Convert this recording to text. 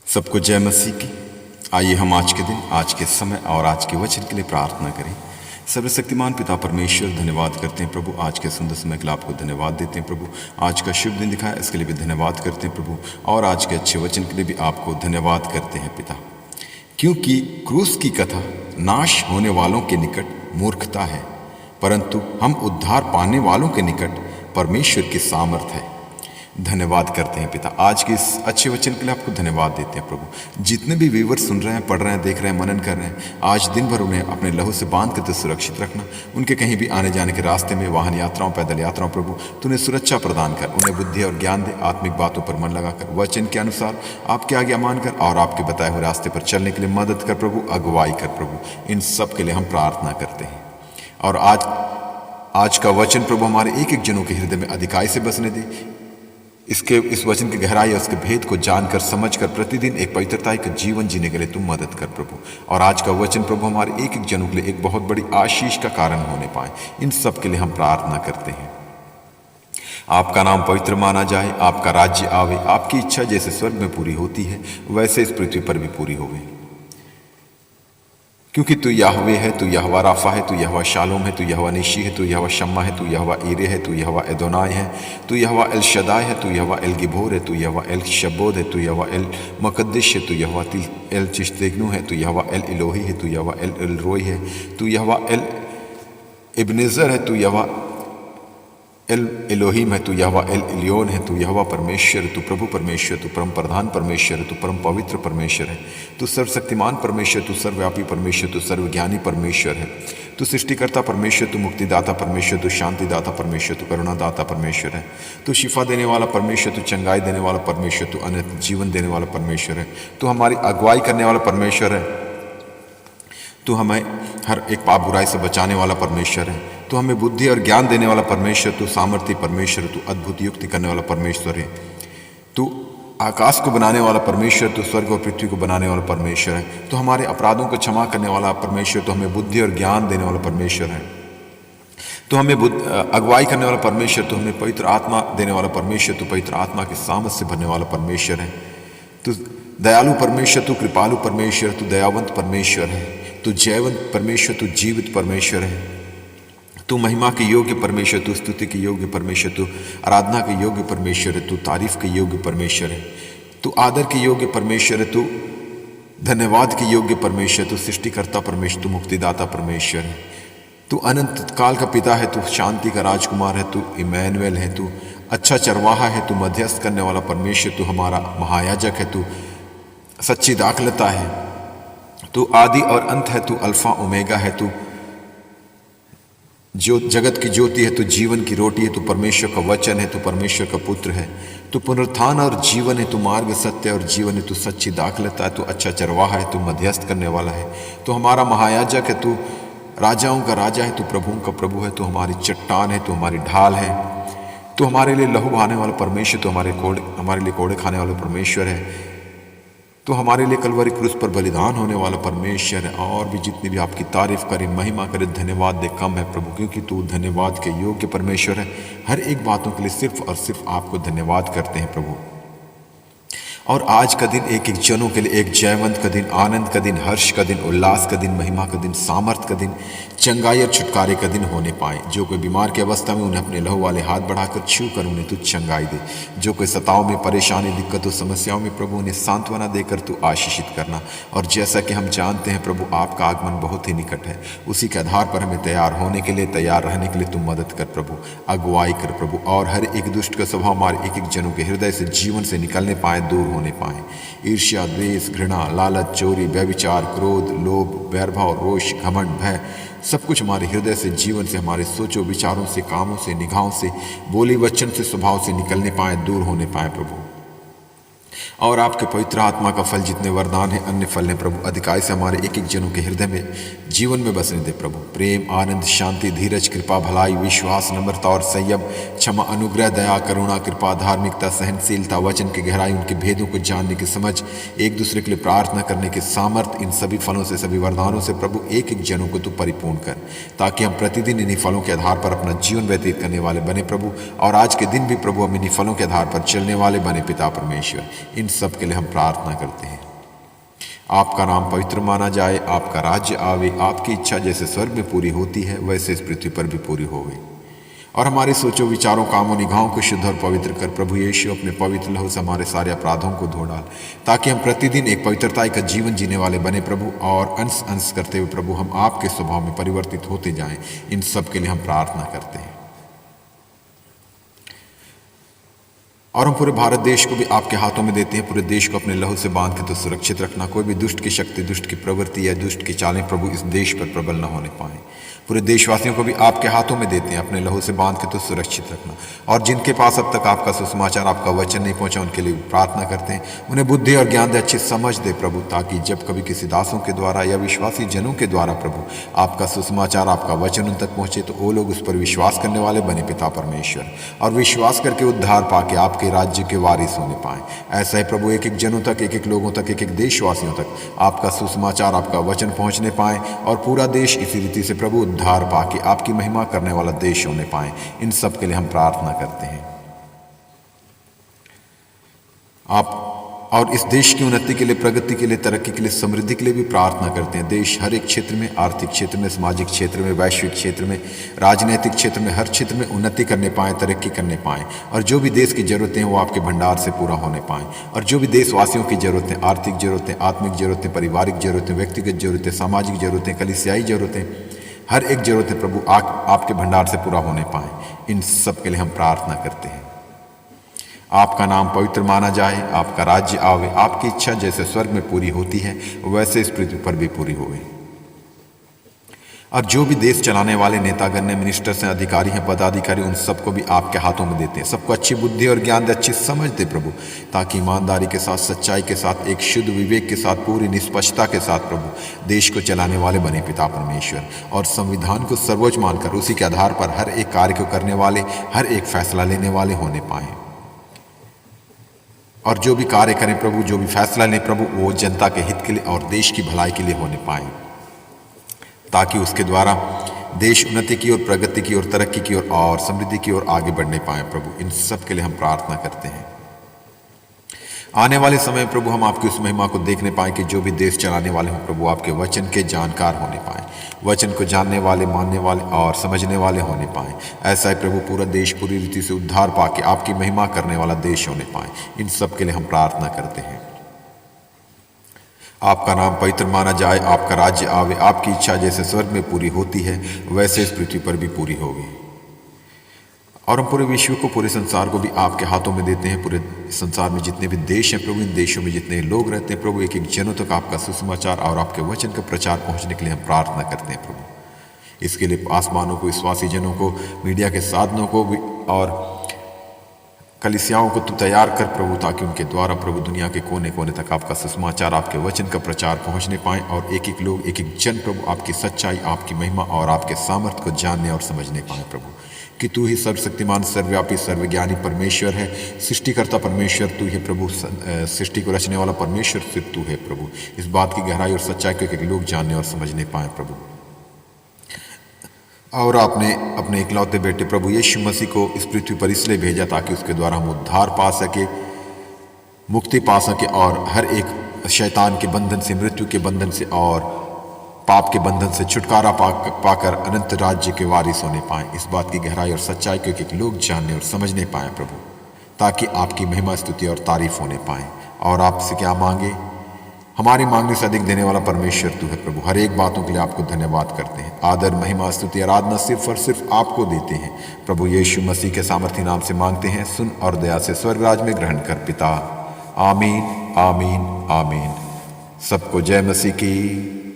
सबको जय मसीह की। आइए हम आज के दिन, आज के समय और आज के वचन के लिए प्रार्थना करें। सर्वशक्तिमान पिता परमेश्वर, धन्यवाद करते हैं प्रभु, आज के सुंदर समय के लिए आपको धन्यवाद देते हैं प्रभु। आज का शुभ दिन दिखाया, इसके लिए भी धन्यवाद करते हैं प्रभु, और आज के अच्छे वचन के लिए भी आपको धन्यवाद करते हैं पिता। क्योंकि क्रूस की कथा नाश होने वालों के निकट मूर्खता है, परंतु हम उद्धार पाने वालों के निकट परमेश्वर की सामर्थ है। धन्यवाद करते हैं पिता, आज के इस अच्छे वचन के लिए आपको धन्यवाद देते हैं प्रभु। जितने भी व्यूअर्स सुन रहे हैं, पढ़ रहे हैं, देख रहे हैं, मनन कर रहे हैं, आज दिन भर उन्हें अपने लहू से बांध कर तो सुरक्षित रखना। उनके कहीं भी आने जाने के रास्ते में, वाहन यात्राओं, पैदल यात्राओं, प्रभु तू उन्हें सुरक्षा प्रदान कर, उन्हें बुद्धि और ज्ञान दे, आत्मिक बातों पर मन लगाकर वचन के अनुसार आपके आज्ञा मानकर और आपके बताए हुए रास्ते पर चलने के लिए मदद कर प्रभु, अगुवाई कर प्रभु। इन सब के लिए हम प्रार्थना करते हैं। और आज का वचन प्रभु हमारे एक एक जनों के हृदय में अधिकाई से बसने दे। इस वचन की गहराई और उसके भेद को जानकर, समझकर प्रतिदिन एक पवित्रता का जीवन जीने के लिए तुम मदद कर प्रभु। और आज का वचन प्रभु हमारे एक एक जनों के लिए एक बहुत बड़ी आशीष का कारण होने पाए। इन सब के लिए हम प्रार्थना करते हैं। आपका नाम पवित्र माना जाए, आपका राज्य आवे, आपकी इच्छा जैसे स्वर्ग में पूरी होती है वैसे इस पृथ्वी पर भी पूरी होवे। क्योंकि तू याहवे है, तू यहोवा राफा है, तू यहोवा शालोम है, तू यहोवा निशी है, तू यहोवा शम्मा है, तू यहोवा ईरे है, तू यहोवा एदोनाय है, तू यहोवा एल शदाय है, तू यहोवा एल गिबोर है, तू यहोवा एल शब्बोद है, तू यहोवा एल मुकद्दिस है, तू यहोवा एल चिश्तेगनु है, तू यहोवा एल इलोही है, तू यहोवा एल रोई है, तू यहोवा एल इब्नेजर है, तू यहोवा एल एलोहीम है, तू यहोवा एल इलियोन है, तू यहोवा परमेश्वर, तू प्रभु परमेश्वर, तू परम प्रधान परमेश्वर है, तू परम पवित्र परमेश्वर है, तू सर्वशक्तिमान परमेश्वर, तू सर्वव्यापी परमेश्वर, तू सर्वज्ञानी परमेश्वर है, तू सृष्टिकर्ता परमेश्वर, तू मुक्तिदाता परमेश्वर, तू शांतिदाता परमेश्वर, तू करुणादाता परमेश्वर है, तू शिफा देने वाला परमेश्वर, तू चंगाई देने वाला परमेश्वर, तू अनंत जीवन देने वाला परमेश्वर है, तू हमारी अगुवाई करने वाला परमेश्वर है, तू हमें हर एक पाप बुराई से बचाने वाला परमेश्वर है, तू हमें बुद्धि और ज्ञान देने वाला परमेश्वर, तू सामर्थ्य परमेश्वर, तू अद्भुत युक्ति करने वाला परमेश्वर है, तू आकाश को बनाने वाला परमेश्वर, तू स्वर्ग और पृथ्वी को बनाने वाला परमेश्वर है, तू हमारे अपराधों को क्षमा करने वाला परमेश्वर, तू हमें बुद्धि और ज्ञान देने वाला परमेश्वर है, तू हमें अगुवाई करने वाला परमेश्वर, तू हमें पवित्र आत्मा देने वाला परमेश्वर, तू पवित्र आत्मा के सामर्थ से भरने वाला परमेश्वर है, तू दयालु परमेश्वर, तू कृपालु परमेश्वर, तू दयावंत परमेश्वर है, तू जयवंत परमेश्वर, तू जीवित परमेश्वर है, तू महिमा के योग्य परमेश्वर, तू स्तुति के योग्य परमेश्वर, तू आराधना के योग्य परमेश्वर है, तू तारीफ के योग्य परमेश्वर है, तू आदर के योग्य परमेश्वर है, तू धन्यवाद के योग्य परमेश्वर, तू सृष्टिकर्ता परमेश्वर, तू मुक्तिदाता परमेश्वर है, तू अनंत काल का पिता है, तू शांति का राजकुमार है, तू इमैनुएल है, तू अच्छा चरवाहा है, तू मध्यस्थ करने वाला परमेश्वर, तू हमारा महायाजक है, तू सच्ची दाखलता है, तू आदि और अंत है, तू अल्फा ओमेगा है, तू जो जगत की ज्योति है, तू जीवन की रोटी है, तू परमेश्वर का वचन है, तू परमेश्वर का पुत्र है, तू पुनरुत्थान और जीवन है, तू मार्ग सत्य और जीवन है, तू सच्ची दाखलता है, तू अच्छा चरवाहा है, तू मध्यस्थ करने वाला है, तू हमारा महायाजक है, तू राजाओं का राजा है, तू प्रभुओं का प्रभु है, तू हमारी चट्टान है, तू हमारी ढाल है, तू हमारे लिए लहू बहाने वाला परमेश्वर, तू हमारे लिए कोड़े खाने वाला परमेश्वर है, तो हमारे लिए कलवरी क्रूस पर बलिदान होने वाला परमेश्वर है। और भी जितनी भी आपकी तारीफ करे, महिमा करे, धन्यवाद दे कम है प्रभु, क्योंकि तू धन्यवाद के योग्य परमेश्वर है। हर एक बातों के लिए सिर्फ और सिर्फ आपको धन्यवाद करते हैं प्रभु। और आज का दिन एक एक जनों के लिए एक जयवंत का दिन, आनंद का दिन, हर्ष का दिन, उल्लास का दिन, महिमा का दिन, सामर्थ का दिन, चंगाई और छुटकारे का दिन होने पाए। जो कोई बीमार की अवस्था में, उन्हें अपने लहू वाले हाथ बढ़ाकर छू कर उन्हें तू चंगाई दे। जो कोई सताव में, परेशानी, दिक्कतों, समस्याओं में प्रभु, उन्हें सांत्वना देकर तू आशीषित करना। और जैसा कि हम जानते हैं प्रभु, आपका आगमन बहुत ही निकट है, उसी के आधार पर हमें तैयार होने के लिए, तैयार रहने के लिए तू मदद कर प्रभु, अगुवाई कर प्रभु। और हर एक दुष्ट का स्वभाव हमारे एक एक जनों के हृदय से, जीवन से निकलने पाए, दूर होने पाए। ईर्ष्या, द्वेष, घृणा, लालच, चोरी, व्यभिचार, क्रोध, लोभ, वैरभाव, रोष, घमंड, भय, सब कुछ हमारे हृदय से, जीवन से, हमारे सोचों, विचारों से, कामों से, निगाहों से, बोली वचन से, स्वभाव से निकलने पाए, दूर होने पाए प्रभु। और आपके पवित्र आत्मा का फल जितने वरदान है, अन्य फल हैं प्रभु, अधिकाई से हमारे एक एक जनों के हृदय में, जीवन में बसने दे प्रभु। प्रेम, आनंद, शांति, धीरज, कृपा, भलाई, विश्वास, नम्रता और संयम, क्षमा, अनुग्रह, दया, करुणा, कृपा, धार्मिकता, सहनशीलता, वचन की गहराई, उनके भेदों को जानने की समझ, एक दूसरे के लिए प्रार्थना करने की सामर्थ, इन सभी फलों से, सभी वरदानों से प्रभु एक एक जनों को तू परिपूर्ण कर, ताकि हम प्रतिदिन इन्हीं फलों के आधार पर अपना जीवन व्यतीत करने वाले बने प्रभु। और आज के दिन भी प्रभु हम इन्हीं फलों के आधार पर चलने वाले बने पिता परमेश्वर। इन सब के लिए हम प्रार्थना करते हैं। आपका नाम पवित्र माना जाए, आपका राज्य आवे, आपकी इच्छा जैसे स्वर्ग में पूरी होती है वैसे इस पृथ्वी पर भी पूरी होवे। और हमारे सोचो विचारों कामों निगाहों को शुद्ध और पवित्र कर प्रभु यीशु अपने पवित्र लहू से हमारे सारे अपराधों को धो डाल, ताकि हम प्रतिदिन एक पवित्रता का जीवन जीने वाले बने प्रभु, और अंश अंश करते हुए प्रभु हम आपके स्वभाव में परिवर्तित होते जाएं। इन सब के लिए हम प्रार्थना करते हैं। और हम पूरे भारत देश को भी आपके हाथों में देते हैं। पूरे देश को अपने लहू से बांध के तो सुरक्षित रखना, कोई भी दुष्ट की शक्ति, दुष्ट की प्रवृत्ति या दुष्ट की चालें प्रभु इस देश पर प्रबल न होने पाए। पूरे देशवासियों को भी आपके हाथों में देते हैं, अपने लहू से बांध के तो सुरक्षित रखना। और जिनके पास अब तक आपका सुसमाचार, आपका वचन नहीं पहुंचा, उनके लिए प्रार्थना करते हैं, उन्हें बुद्धि और ज्ञान दे, अच्छी समझ दे प्रभु, ताकि जब कभी किसी दासों के द्वारा या विश्वासी जनों के द्वारा प्रभु आपका सुसमाचार, आपका वचन उन तक पहुंचे तो वो लोग उस पर विश्वास करने वाले बने पिता परमेश्वर, और विश्वास करके उद्धार पाके आपके राज्य के वारिस होने पाए। ऐसा ही प्रभु एक एक जनों तक, एक एक लोगों तक, एक एक देशवासियों तक आपका सुसमाचार, आपका वचन पहुंचने पाए, और पूरा देश इसी रीति से प्रभु उद्धार पाके आपकी महिमा करने वाला देश होने पाए। इन सब के लिए हम प्रार्थना करते हैं। आप और इस देश की उन्नति के लिए, प्रगति के लिए, तरक्की के लिए, समृद्धि के लिए भी प्रार्थना करते हैं। देश हर एक क्षेत्र में, आर्थिक क्षेत्र में, सामाजिक क्षेत्र में, वैश्विक क्षेत्र में, राजनीतिक क्षेत्र में, हर क्षेत्र में उन्नति करने पाएँ, तरक्की करने पाएँ, और जो भी देश की ज़रूरतें हैं वो आपके भंडार से पूरा होने पाएँ। और जो भी देशवासियों की ज़रूरतें, आर्थिक ज़रूरतें, आत्मिक ज़रूरतें, पारिवारिक ज़रूरतें, व्यक्तिगत ज़रूरतें, सामाजिक ज़रूरतें, कलीसियाई ज़रूरतें, हर एक ज़रूरतें प्रभु आपके भंडार से पूरा होने पाएँ। इन सब के लिए हम प्रार्थना करते हैं। आपका नाम पवित्र माना जाए, आपका राज्य आवे, आपकी इच्छा जैसे स्वर्ग में पूरी होती है वैसे इस पृथ्वी पर भी पूरी होवे। और जो भी देश चलाने वाले नेतागण, मिनिस्टर्स हैं, अधिकारी हैं, पदाधिकारी, उन सबको भी आपके हाथों में देते हैं। सबको अच्छी बुद्धि और ज्ञान दे, अच्छी समझ दे प्रभु, ताकि ईमानदारी के साथ, सच्चाई के साथ, एक शुद्ध विवेक के साथ, पूरी निष्पक्षता के साथ प्रभु देश को चलाने वाले बने पिता परमेश्वर, और संविधान को सर्वोच्च मानकर उसी के आधार पर हर एक कार्य को करने वाले, हर एक फैसला लेने वाले होने पाए। और जो भी कार्य करें प्रभु, जो भी फैसला लें प्रभु, वो जनता के हित के लिए और देश की भलाई के लिए होने पाए, ताकि उसके द्वारा देश उन्नति की ओर, प्रगति की ओर, तरक्की की ओर और समृद्धि की ओर आगे बढ़ने पाए प्रभु। इन सब के लिए हम प्रार्थना करते हैं। आने वाले समय प्रभु हम आपकी उस महिमा को देखने पाएं कि जो भी देश चलाने वाले हों प्रभु आपके वचन के जानकार होने पाएं, वचन को जानने वाले, मानने वाले और समझने वाले होने पाएं। ऐसा ही प्रभु पूरा देश पूरी रीति से उद्धार पाके आपकी महिमा करने वाला देश होने पाए। इन सब के लिए हम प्रार्थना करते हैं। आपका नाम पवित्र माना जाए, आपका राज्य आवे, आपकी इच्छा जैसे स्वर्ग में पूरी होती है वैसे इस पृथ्वी पर भी पूरी होगी। और हम पूरे विश्व को, पूरे संसार को भी आपके हाथों में देते हैं। पूरे संसार में जितने भी देश हैं प्रभु, इन देशों में जितने लोग रहते हैं प्रभु, एक एक जनों तक आपका सुसमाचार और आपके वचन का प्रचार पहुंचने के लिए हम प्रार्थना करते हैं प्रभु। इसके लिए आसमानों को, विश्वासी जनों को, मीडिया के साधनों को भी और कलीसियाओं को तू तैयार कर प्रभु, ताकि उनके द्वारा प्रभु दुनिया के कोने कोने तक आपका सुसमाचार, आपके वचन का प्रचार पहुंचने पाए, और एक एक लोग, एक एक जन प्रभु आपकी सच्चाई, आपकी महिमा और आपके सामर्थ्य को जानने और समझने पाए प्रभु, कि तू ही सर्वशक्तिमान, सर्वव्यापी, सर्वज्ञानी परमेश्वर है, सृष्टिकर्ता परमेश्वर तू है प्रभु, सृष्टि को रचने वाला परमेश्वर सिर्फ तू है प्रभु। इस बात की गहराई और सच्चाई को एक लोग जानने और समझने पाए प्रभु। और आपने अपने इकलौते बेटे प्रभु यीशु मसीह को इस पृथ्वी पर इसलिए भेजा ताकि उसके द्वारा हम उद्धार पा सके, मुक्ति पा सके, और हर एक शैतान के बंधन से, मृत्यु के बंधन से और पाप के बंधन से छुटकारा पाकर अनंत राज्य के वारिस होने पाएं। इस बात की गहराई और सच्चाई को एक लोग जानने और समझने पाएं प्रभु, ताकि आपकी महिमा, स्तुति और तारीफ होने पाएं। और आपसे क्या मांगे? हमारी मांगने से अधिक देने वाला परमेश्वर तू है प्रभु। हर एक बातों के लिए आपको धन्यवाद करते हैं। आदर, महिमा, स्तुति, आराधना सिर्फ और सिर्फ आपको देते हैं प्रभु। यीशु मसीह के सामर्थी नाम से मांगते हैं, सुन और दया से स्वर्ग राज में ग्रहण कर पिता। आमीन, आमीन, आमीन। सबको जय मसीह की।